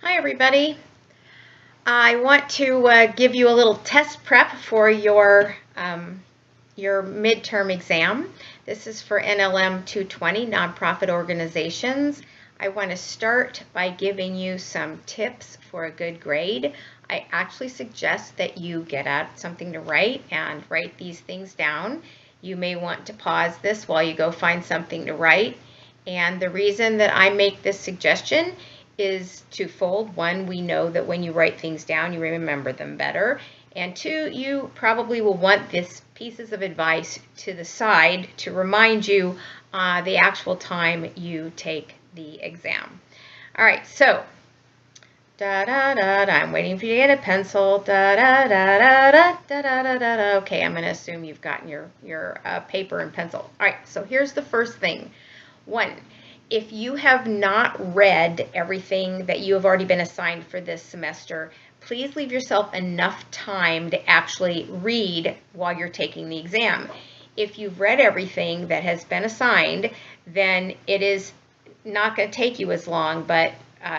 Hi everybody. I want to give you a little test prep for your midterm exam. This is for NLM 220, nonprofit organizations. I want to start by giving you some tips for a good grade. I actually suggest that you get out something to write and write these things down. You may want to pause this while you go find something to write. And the reason that I make this suggestion is twofold. One, we know that when you write things down, you remember them better. And two, you probably will want these pieces of advice to the side to remind you the actual time you take the exam. All right, so I'm waiting for you to get a pencil. Okay, I'm going to assume you've gotten your paper and pencil. All right, so here's the first thing. One, if you have not read everything that you have already been assigned for this semester, please leave yourself enough time to actually read while you're taking the exam. If you've read everything that has been assigned, then it is not going to take you as long, but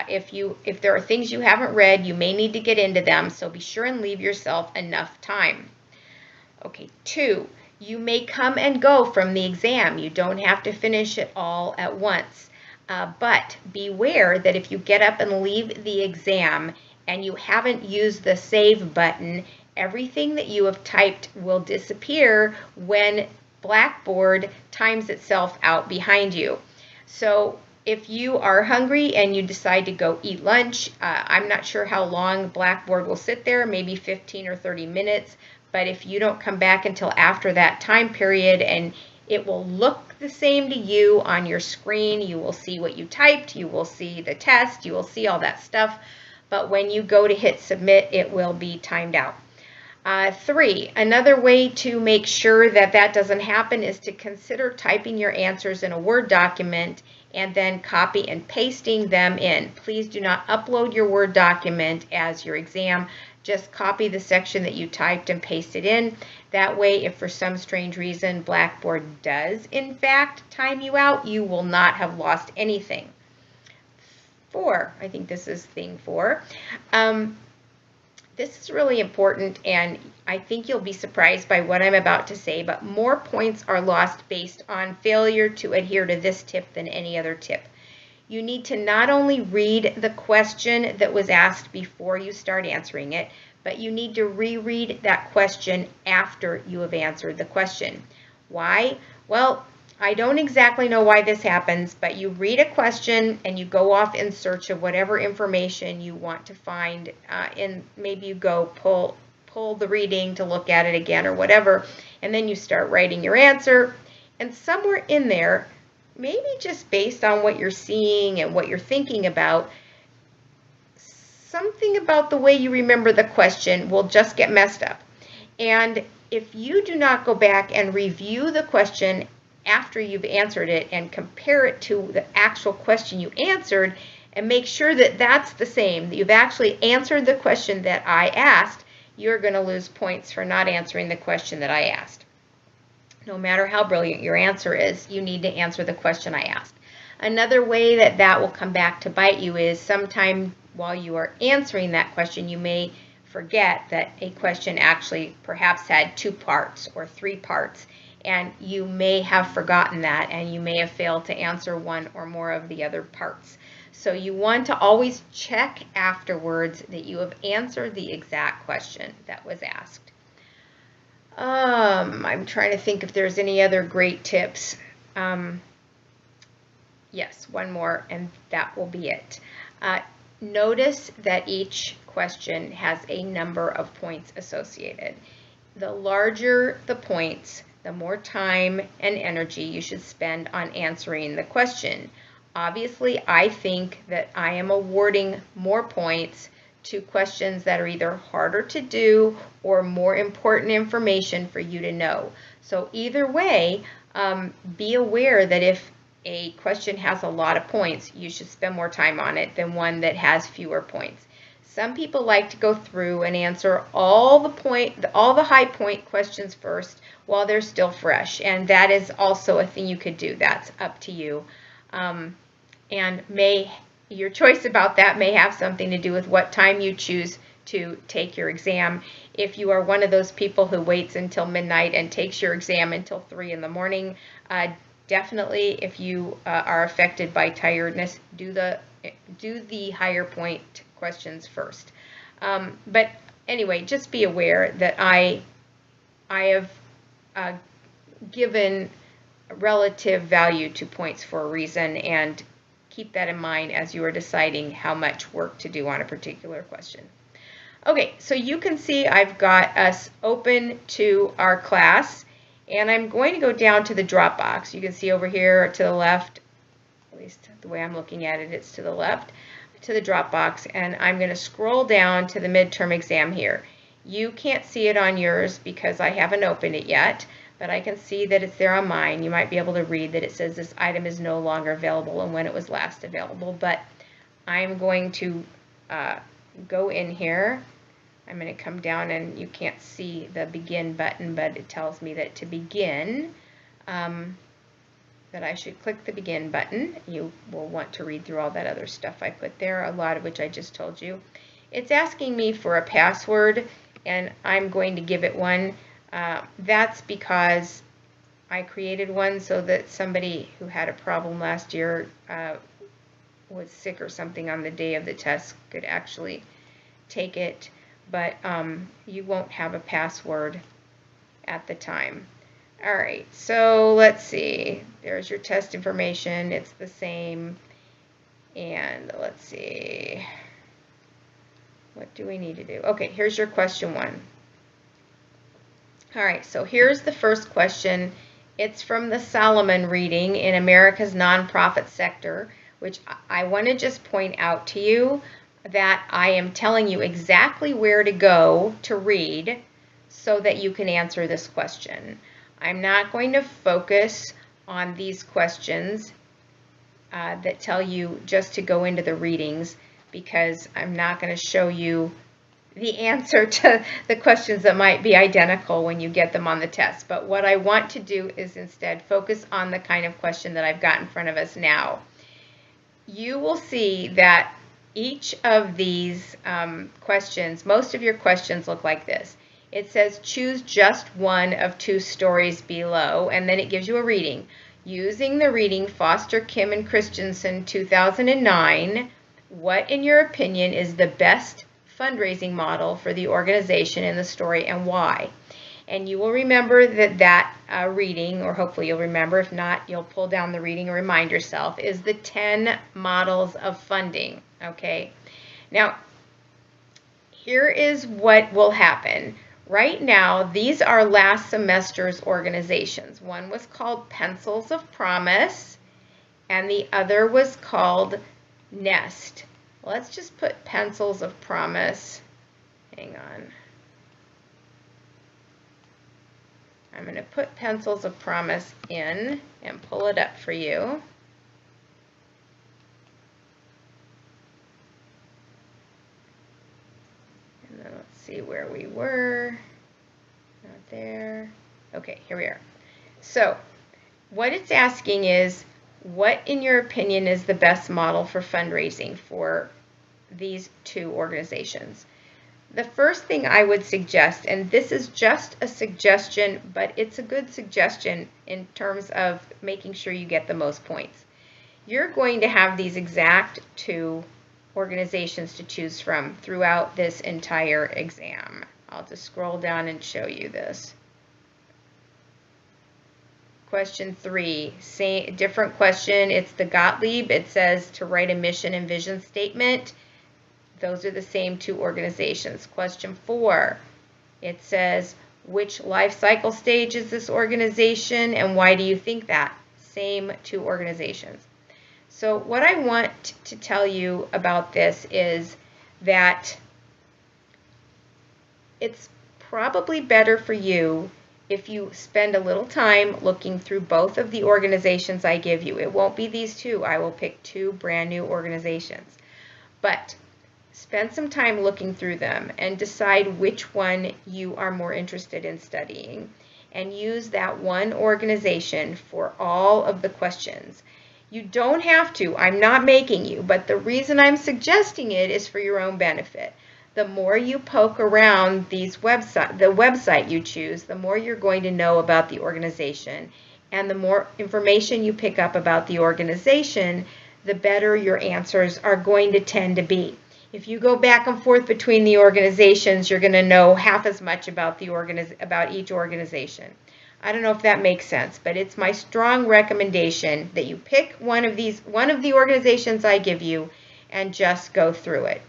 if there are things you haven't read, you may need to get into them, so be sure and leave yourself enough time. Okay, two, you may come and go from the exam. You don't have to finish it all at once. But beware that if you get up and leave the exam and you haven't used the save button, everything that you have typed will disappear when Blackboard times itself out behind you. So if you are hungry and you decide to go eat lunch, I'm not sure how long Blackboard will sit there, maybe 15 or 30 minutes. But if you don't come back until after that time period, and it will look the same to you on your screen, you will see what you typed, you will see the test, you will see all that stuff. But when you go to hit submit, it will be timed out. Three, another way to make sure that that doesn't happen is to consider typing your answers in a Word document and then copy and pasting them in. Please do not upload your Word document as your exam. Just copy the section that you typed and paste it in. That way, if for some strange reason Blackboard does in fact time you out, you will not have lost anything. Four, I think this is thing 4. This is really important, and I think you'll be surprised by what I'm about to say, but more points are lost based on failure to adhere to this tip than any other tip. You need to not only read the question that was asked before you start answering it, but you need to reread that question after you have answered the question. Why? Well, I don't exactly know why this happens, but you read a question and you go off in search of whatever information you want to find, and maybe you go pull the reading to look at it again or whatever, and then you start writing your answer, and somewhere in there, maybe just based on what you're seeing and what you're thinking about, something about the way you remember the question will just get messed up. And if you do not go back and review the question after you've answered it and compare it to the actual question you answered and make sure that that's the same, that you've actually answered the question that I asked, you're going to lose points for not answering the question that I asked. No matter how brilliant your answer is, you need to answer the question I asked. Another way that that will come back to bite you is sometime while you are answering that question, you may forget that a question actually perhaps had 2 parts or 3 parts, and you may have forgotten that, and you may have failed to answer one or more of the other parts. So you want to always check afterwards that you have answered the exact question that was asked. I'm trying to think if there's any other great tips. Yes, one more, and that will be it. Notice that each question has a number of points associated. The larger the points, the more time and energy you should spend on answering the question. Obviously, I think that I am awarding more points to questions that are either harder to do or more important information for you to know. So either way, be aware that if a question has a lot of points, you should spend more time on it than one that has fewer points. Some people like to go through and answer all the high point questions first while they're still fresh, and that is also a thing you could do. That's up to you, and may your choice about that may have something to do with what time you choose to take your exam. If you are one of those people who waits until midnight and takes your exam until 3 in the morning, definitely if you are affected by tiredness, do the higher point questions first. But anyway, just be aware that I have given relative value to points for a reason, and keep that in mind as you are deciding how much work to do on a particular question. Okay, so you can see I've got us open to our class, and I'm going to go down to the drop box. You can see over here to the left, at least the way I'm looking at it, it's to the left, to the drop box, and I'm going to scroll down to the midterm exam here. You can't see it on yours because I haven't opened it yet, but I can see that it's there on mine. You might be able to read that it says this item is no longer available and when it was last available, but I'm going to go in here. I'm going to come down, and you can't see the begin button, but it tells me that to begin, that I should click the begin button. You will want to read through all that other stuff I put there, a lot of which I just told you. It's asking me for a password, and I'm going to give it one. That's because I created one so that somebody who had a problem last year was sick or something on the day of the test could actually take it, but you won't have a password at the time. All right, so let's see. There's your test information. It's the same. And let's see. What do we need to do? Okay, here's your question 1. All right, so here's the first question. It's from the Solomon reading in America's nonprofit sector, which I want to just point out to you that I am telling you exactly where to go to read so that you can answer this question. I'm not going to focus on these questions that tell you just to go into the readings, because I'm not going to show you the answer to the questions that might be identical when you get them on the test. But what I want to do is instead focus on the kind of question that I've got in front of us now. You will see that each of these questions, most of your questions look like this. It says choose just one of 2 stories below, and then it gives you a reading. Using the reading Foster, Kim, and Christensen 2009, what in your opinion is the best fundraising model for the organization in the story, and why? And you will remember that reading, or hopefully you'll remember, if not, you'll pull down the reading and remind yourself, is the 10 models of funding. Okay, now here is what will happen. Right now, these are last semester's organizations. One was called Pencils of Promise, and the other was called Nest. Let's just put Pencils of Promise. Hang on. I'm going to put Pencils of Promise in and pull it up for you. And then let's see where we were. Not there. Okay, here we are. So what it's asking is, what in your opinion is the best model for fundraising for these 2 organizations? The first thing I would suggest, and this is just a suggestion, but it's a good suggestion in terms of making sure you get the most points. You're going to have these exact 2 organizations to choose from throughout this entire exam. I'll just scroll down and show you this. Question 3, same, different question. It's the Gottlieb. It says to write a mission and vision statement. Those are the same 2 organizations. Question 4, it says which life cycle stage is this organization and why do you think that? Same 2 organizations. So what I want to tell you about this is that it's probably better for you if you spend a little time looking through both of the organizations I give you. It won't be these 2. I will pick 2 brand new organizations. But spend some time looking through them and decide which one you are more interested in studying, and use that one organization for all of the questions. You don't have to. I'm not making you, but the reason I'm suggesting it is for your own benefit. The more you poke around the website you choose, the more you're going to know about the organization. And the more information you pick up about the organization, the better your answers are going to tend to be. If you go back and forth between the organizations, you're going to know half as much about each organization. I don't know if that makes sense, but it's my strong recommendation that you pick one of the organizations I give you and just go through it.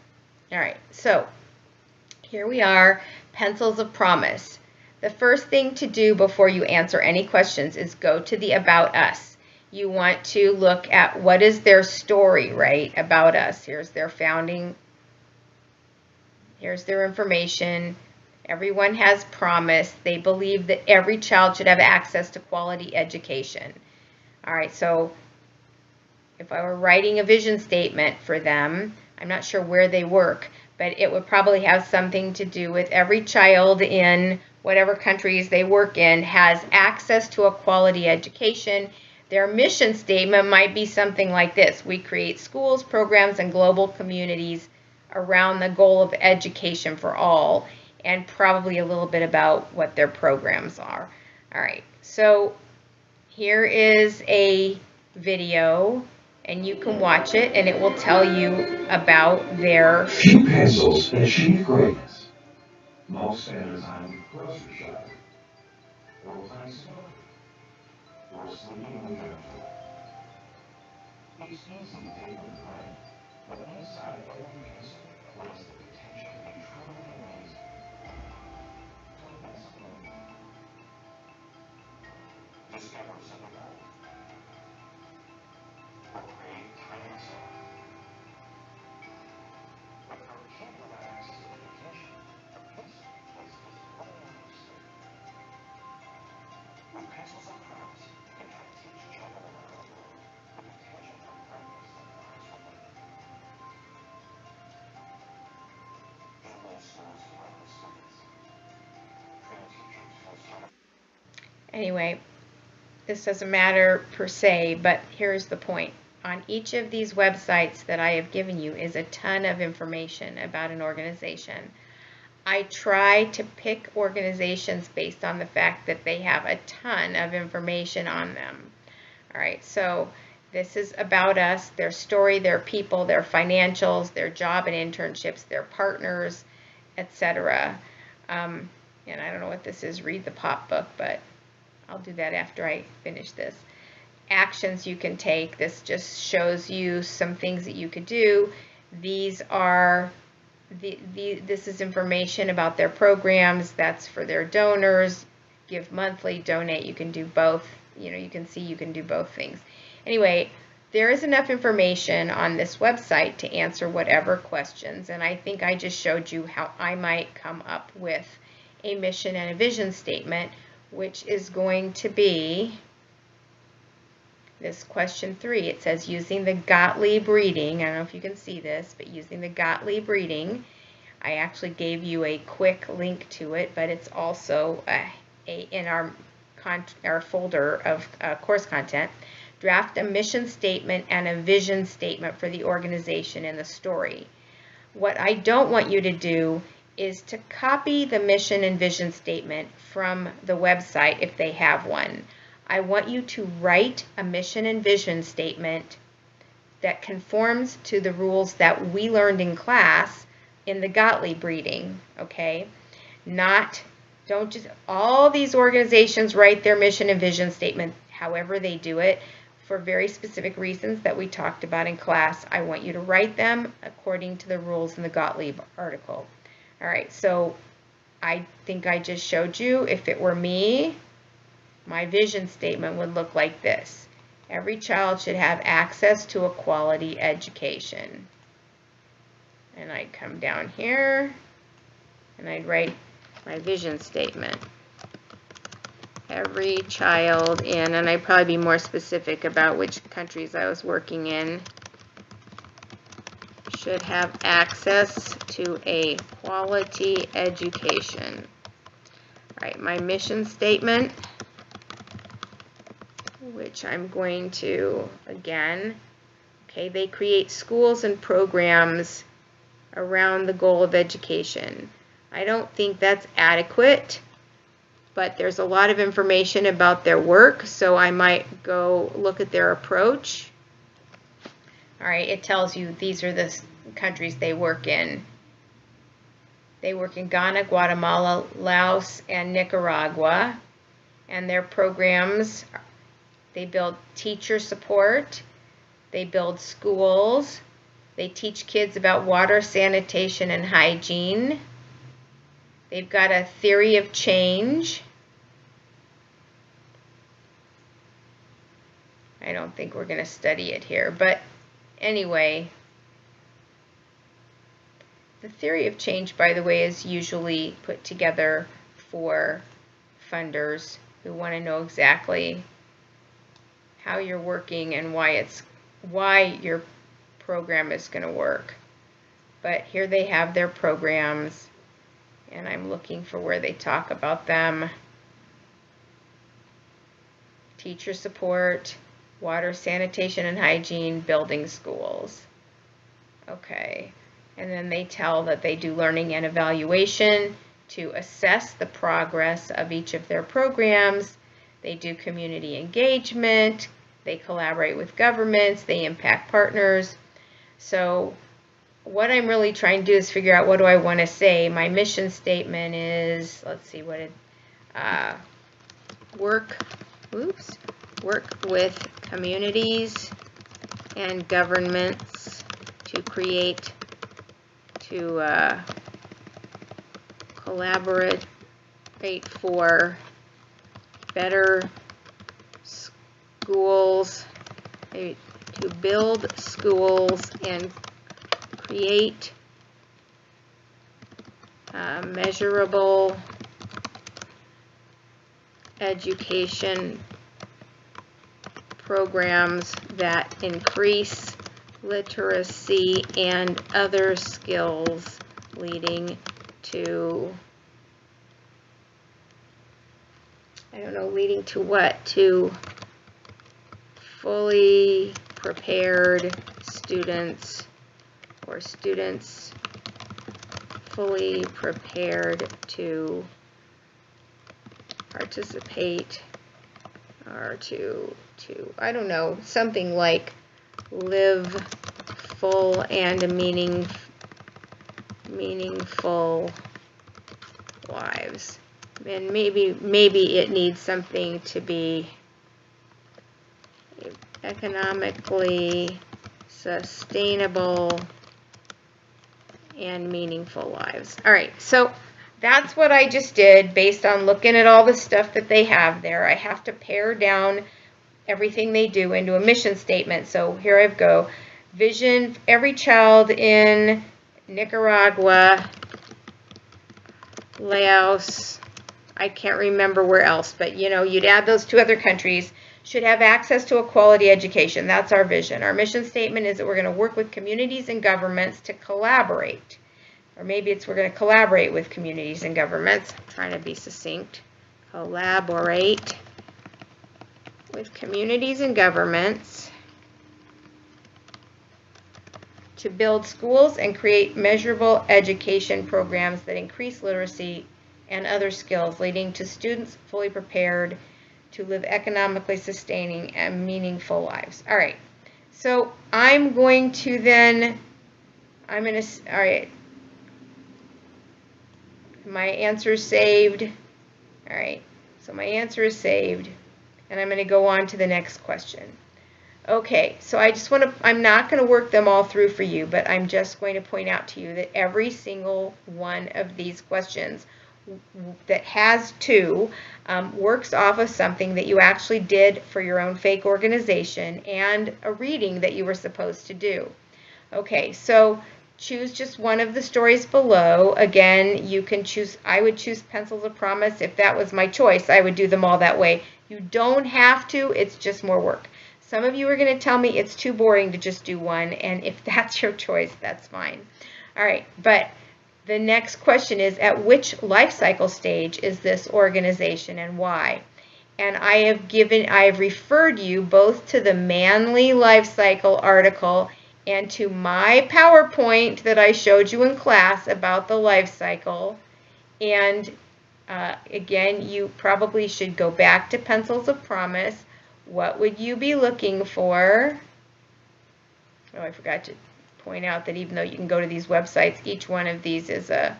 All right, so here we are, pencils of promise. The first thing to do before you answer any questions is go to the About Us. You want to look at what is their story, right, about us. Here's their founding. Here's their information. Everyone has promise. They believe that every child should have access to quality education. All right, so if I were writing a vision statement for them, I'm not sure where they work, but it would probably have something to do with every child in whatever countries they work in has access to a quality education. Their mission statement might be something like this: we create schools, programs, and global communities around the goal of education for all, and probably a little bit about what their programs are. All right, so here is a video, and you can watch it, and it will tell you about their Cheap pencils and cheap greatness. Most standards on grocery shopping. Or find smoke. Or sleeping on the outdoor. It's easy to take the pride, but inside every pencil lies the potential to be truly amazing. Don't miss alone. Discover something else. Or create time itself. But for a kid without access to education, a pencil is all on the slate. With pencils of promise, you can help teach children around the world the potential for greatness that lies within them. Anyway, this doesn't matter per se, but here's the point. On each of these websites that I have given you is a ton of information about an organization. I try to pick organizations based on the fact that they have a ton of information on them. All right, so this is about us, their story, their people, their financials, their job and internships, their partners, etc. And I don't know what this is, read the pop book, but I'll do that after I finish this. Actions you can take. This just shows you some things that you could do. These are this is information about their programs. That's for their donors. Give monthly, donate. You can do both. You know, you can see you can do both things. Anyway, there is enough information on this website to answer whatever questions, and I think I just showed you how I might come up with a mission and a vision statement, which is going to be this question 3. It says, using the Gottlieb reading, I don't know if you can see this, but using the Gottlieb reading, I actually gave you a quick link to it, but it's also in our folder of course content. Draft a mission statement and a vision statement for the organization and the story. What I don't want you to do is to copy the mission and vision statement from the website if they have one. I want you to write a mission and vision statement that conforms to the rules that we learned in class in the Gottlieb reading, okay? Don't just, all these organizations write their mission and vision statement however they do it for very specific reasons that we talked about in class. I want you to write them according to the rules in the Gottlieb article. All right, so I think I just showed you, if it were me, my vision statement would look like this. Every child should have access to a quality education. And I'd come down here and I'd write my vision statement. Every child in, and I'd probably be more specific about which countries I was working in, should have access to a quality education. All right, my mission statement which I'm going to, again, okay, they create schools and programs around the goal of education. I don't think that's adequate, but there's a lot of information about their work, so I might go look at their approach. All right, it tells you these are the countries they work in. They work in Ghana, Guatemala, Laos, and Nicaragua. And their programs, they build teacher support, they build schools, they teach kids about water, sanitation, and hygiene. They've got a theory of change. I don't think we're going to study it here, but anyway, the theory of change, by the way, is usually put together for funders who want to know exactly how you're working and why your program is going to work. But here they have their programs, and I'm looking for where they talk about them. Teacher support, water, sanitation, and hygiene, building schools. Okay, and then they tell that they do learning and evaluation to assess the progress of each of their programs. They do community engagement, they collaborate with governments, they impact partners. So what I'm really trying to do is figure out what do I want to say. My mission statement is, let's see what it, work with communities and governments to collaborate for better schools, to build schools and create measurable education programs that increase literacy and other skills, leading to, I don't know, leading to what? To fully prepared students, or students fully prepared to participate, or to I don't know, something like live full and meaningful lives. And maybe it needs something to be economically sustainable and meaningful lives. All right, so that's what I just did based on looking at all the stuff that they have there. I have to pare down everything they do into a mission statement. So here I go. Vision, every child in Nicaragua, Laos, I can't remember where else, but you know, you'd add those two other countries, should have access to a quality education. That's our vision. Our mission statement is that we're going to work with communities and governments to collaborate. Or maybe it's we're going to collaborate with communities and governments. I'm trying to be succinct. Collaborate with communities and governments to build schools and create measurable education programs that increase literacy and other skills, leading to students fully prepared to live economically sustaining and meaningful lives. All right, so I'm going to then, all right, my answer is saved. All right, so my answer is saved, and I'm going to go on to the next question. Okay, so I just want to, I'm not going to work them all through for you, but I'm just going to point out to you that every single one of these questions that has two works off of something that you actually did for your own fake organization and a reading that you were supposed to do. Okay, so choose just one of the stories below. Again, you can choose, I would choose Pencils of Promise. If that was my choice, I would do them all that way. You don't have to, it's just more work. Some of you are going to tell me it's too boring to just do one, and if that's your choice, that's fine. All right, but the next question is, at which life cycle stage is this organization and why? and I have referred you both to the Manly Life Cycle article and to my PowerPoint that I showed you in class about the life cycle. And again, you probably should go back to Pencils of Promise. What would you be looking for? Oh, I forgot to point out that even though you can go to these websites, each one of these is a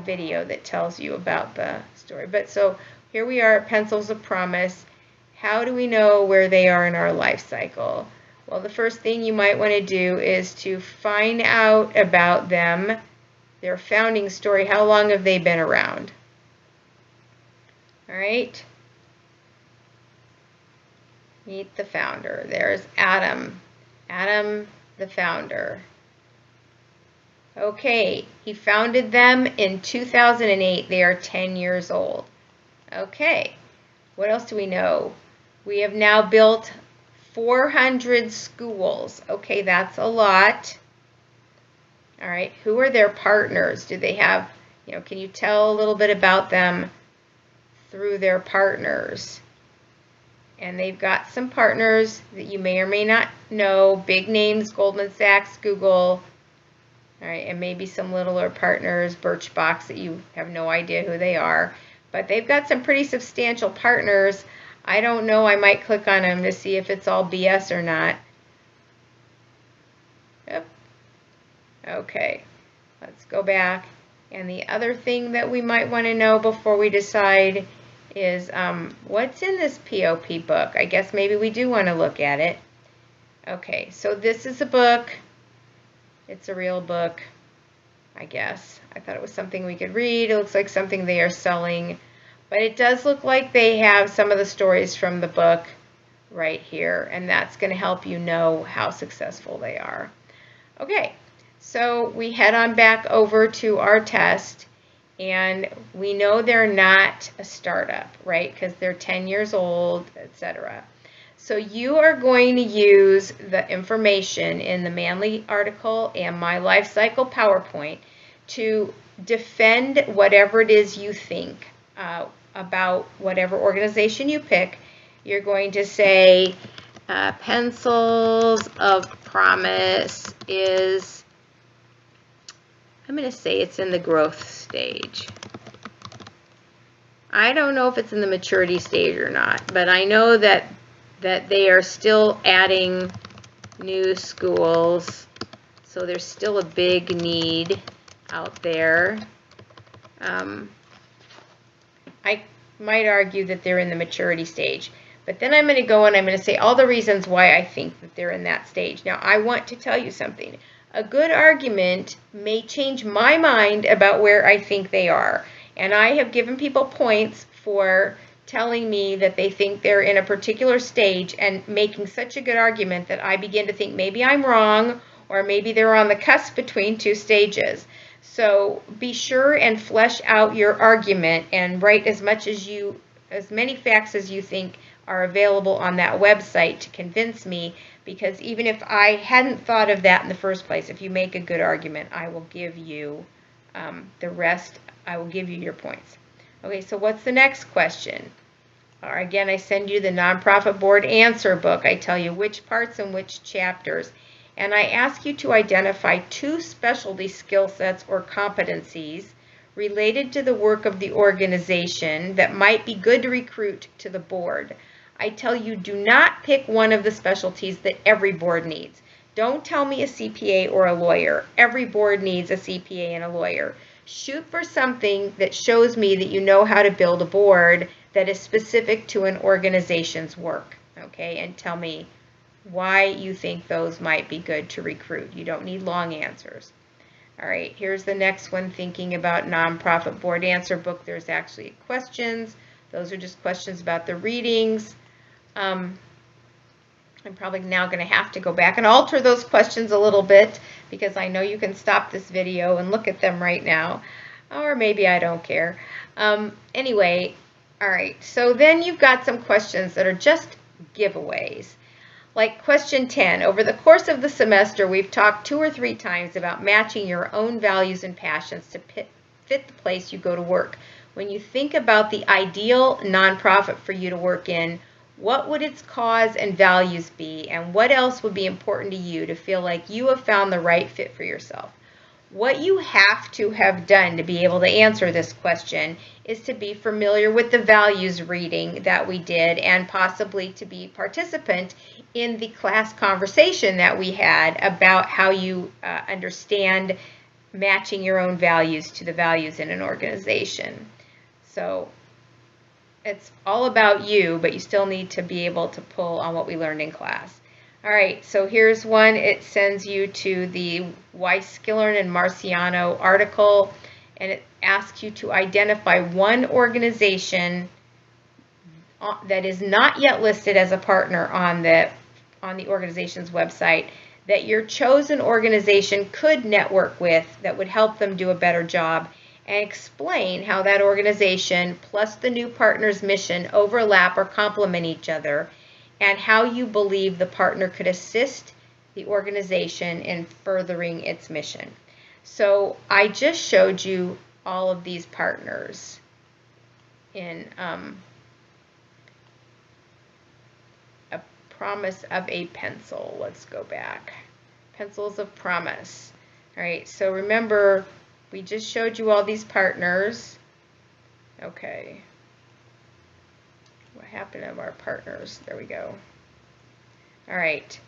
video that tells you about the story. But so here we are at Pencils of Promise. How do we know where they are in our life cycle? Well, the first thing you might want to do is to find out about them, their founding story. How long have they been around? All right. Meet the founder. There's Adam. Adam, the founder. Okay, he founded them in 2008. They are 10 years old. Okay, what else do we know? We have now built 400 schools. Okay, that's a lot. All right, who are their partners? Do they have, can you tell a little bit about them through their partners? And they've got some partners that you may or may not know, big names, Goldman Sachs, Google, all right, and maybe some littler partners, Birchbox, that you have no idea who they are. But they've got some pretty substantial partners. I don't know, I might click on them to see if it's all BS or not. Yep. Okay, let's go back. And the other thing that we might want to know before we decide is what's in this POP book. I guess maybe we do want to look at it. Okay, so this is a book. It's a real book, I guess. I thought it was something we could read. It looks like something they are selling. But it does look like they have some of the stories from the book right here. And that's going to help you know how successful they are. Okay, so we head on back over to our test. And we know they're not a startup, right? Because they're 10 years old, etc. So you are going to use the information in the Manly article and my life cycle PowerPoint to defend whatever it is you think about whatever organization you pick. You're going to say Pencils of Promise is, I'm going to say it's in the growth stage. I don't know if it's in the maturity stage or not, but I know that they are still adding new schools, so there's still a big need out there. I might argue that they're in the maturity stage, but then I'm going to go and I'm going to say all the reasons why I think that they're in that stage. Now, I want to tell you something. A good argument may change my mind about where I think they are, and I have given people points for telling me that they think they're in a particular stage and making such a good argument that I begin to think maybe I'm wrong or maybe they're on the cusp between two stages. So be sure and flesh out your argument and write as many facts as you think are available on that website to convince me, because even if I hadn't thought of that in the first place, if you make a good argument, I will give you the rest. I will give you your points. Okay, so what's the next question? Or again, I send you the Nonprofit Board Answer book. I tell you which parts and which chapters. And I ask you to identify 2 specialty skill sets or competencies related to the work of the organization that might be good to recruit to the board. I tell you, do not pick one of the specialties that every board needs. Don't tell me a CPA or a lawyer. Every board needs a CPA and a lawyer. Shoot for something that shows me that you know how to build a board that is specific to an organization's work, okay? And tell me why you think those might be good to recruit. You don't need long answers. All right, here's the next one, thinking about Nonprofit Board Answer book. There's actually questions. Those are just questions about the readings. I'm probably now going to have to go back and alter those questions a little bit, because I know you can stop this video and look at them right now, or maybe I don't care. Anyway, all right, so then you've got some questions that are just giveaways. Like question 10, over the course of the semester, we've talked 2 or 3 times about matching your own values and passions to fit the place you go to work. When you think about the ideal nonprofit for you to work in, what would its cause and values be, and what else would be important to you to feel like you have found the right fit for yourself? What you have to have done to be able to answer this question is to be familiar with the values reading that we did, and possibly to be participant in the class conversation that we had about how you understand matching your own values to the values in an organization. So it's all about you, but you still need to be able to pull on what we learned in class. All right, so here's one. It sends you to the Weiskillern and Marciano article, and it asks you to identify one organization that is not yet listed as a partner on the organization's website that your chosen organization could network with that would help them do a better job, and explain how that organization plus the new partner's mission overlap or complement each other, and how you believe the partner could assist the organization in furthering its mission. So I just showed you all of these partners in A Promise of a Pencil. Let's go back. Pencils of Promise. All right, so remember, we just showed you all these partners. Okay. What happened to our partners? There we go. All right.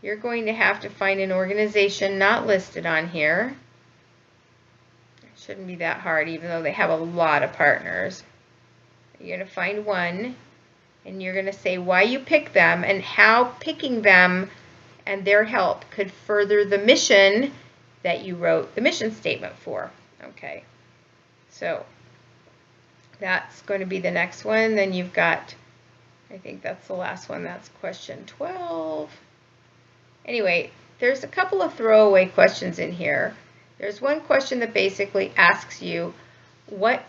You're going to have to find an organization not listed on here. It shouldn't be that hard, even though they have a lot of partners. You're going to find one, and you're going to say why you pick them and how picking them and their help could further the mission that you wrote the mission statement for. Okay. So that's going to be the next one. Then you've got, I think that's the last one. That's question 12. Anyway, there's a couple of throwaway questions in here. There's one question that basically asks you what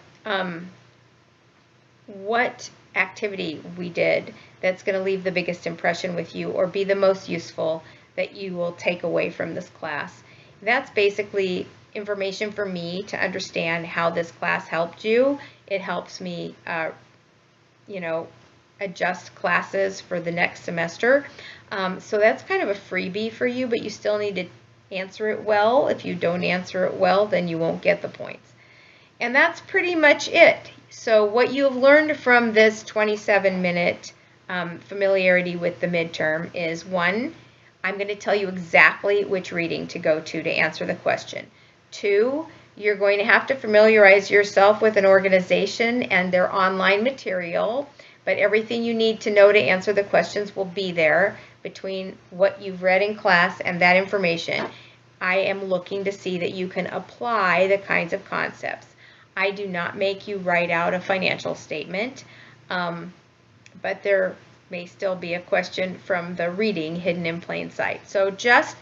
activity we did that's going to leave the biggest impression with you or be the most useful that you will take away from this class. That's basically information for me to understand how this class helped you. It helps me, adjust classes for the next semester. So that's kind of a freebie for you, but you still need to answer it well. If you don't answer it well, then you won't get the points. And that's pretty much it. So what you have learned from this 27-minute familiarity with the midterm is, 1, I'm going to tell you exactly which reading to go to answer the question. 2, you're going to have to familiarize yourself with an organization and their online material, but everything you need to know to answer the questions will be there between what you've read in class and that information. I am looking to see that you can apply the kinds of concepts. I do not make you write out a financial statement, but there may still be a question from the reading hidden in plain sight. So just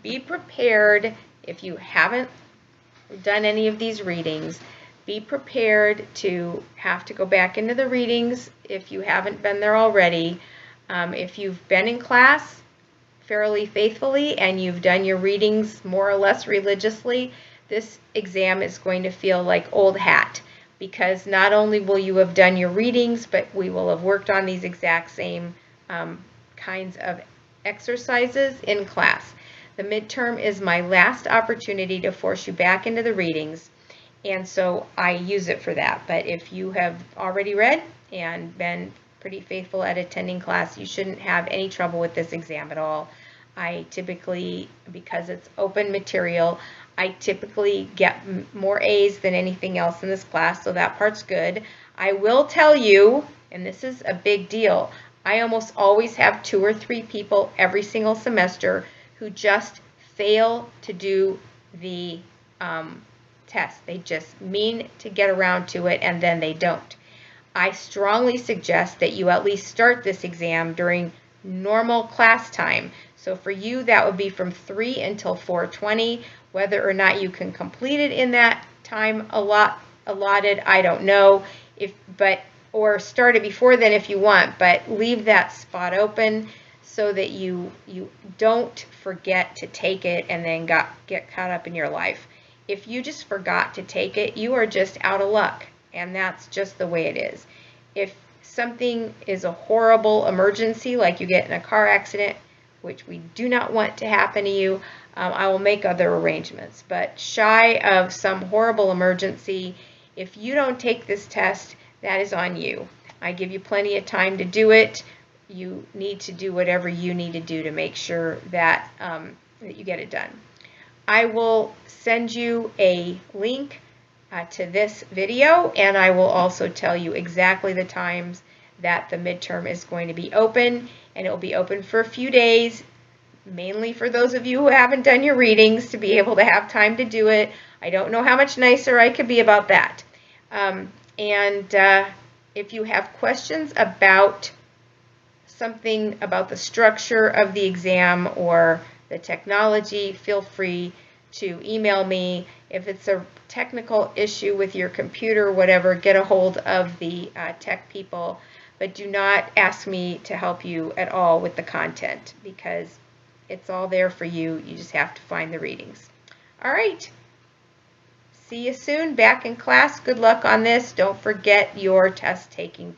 be prepared. If you haven't done any of these readings, be prepared to have to go back into the readings if you haven't been there already. If you've been in class fairly faithfully and you've done your readings more or less religiously, this exam is going to feel like old hat, because not only will you have done your readings, but we will have worked on these exact same kinds of exercises in class. The midterm is my last opportunity to force you back into the readings, and so I use it for that. But if you have already read and been pretty faithful at attending class, you shouldn't have any trouble with this exam at all. I typically, because it's open material, I typically get more A's than anything else in this class, so that part's good. I will tell you, and this is a big deal, I almost always have 2 or 3 people every single semester who just fail to do the test. They just mean to get around to it and then they don't. I strongly suggest that you at least start this exam during normal class time. So for you, that would be from 3 until 4:20. Whether or not you can complete it in that time allotted, I don't know. Or start it before then if you want, but leave that spot open so that you don't forget to take it and then get caught up in your life. If you just forgot to take it, you are just out of luck. and that's just the way it is. If something is a horrible emergency, like you get in a car accident, which we do not want to happen to you, I will make other arrangements. But shy of some horrible emergency, if you don't take this test, that is on you. I give you plenty of time to do it. You need to do whatever you need to do to make sure that, that you get it done. I will send you a link to this video, and I will also tell you exactly the times that the midterm is going to be open, and it will be open for a few days, mainly for those of you who haven't done your readings to be able to have time to do it. I don't know how much nicer I could be about that. If you have questions about something about the structure of the exam or the technology, feel free to email me. If it's a technical issue with your computer or whatever, get a hold of the tech people, but do not ask me to help you at all with the content, because it's all there for you. You just have to find the readings. All right. See you soon back in class. Good luck on this. Don't forget your test taking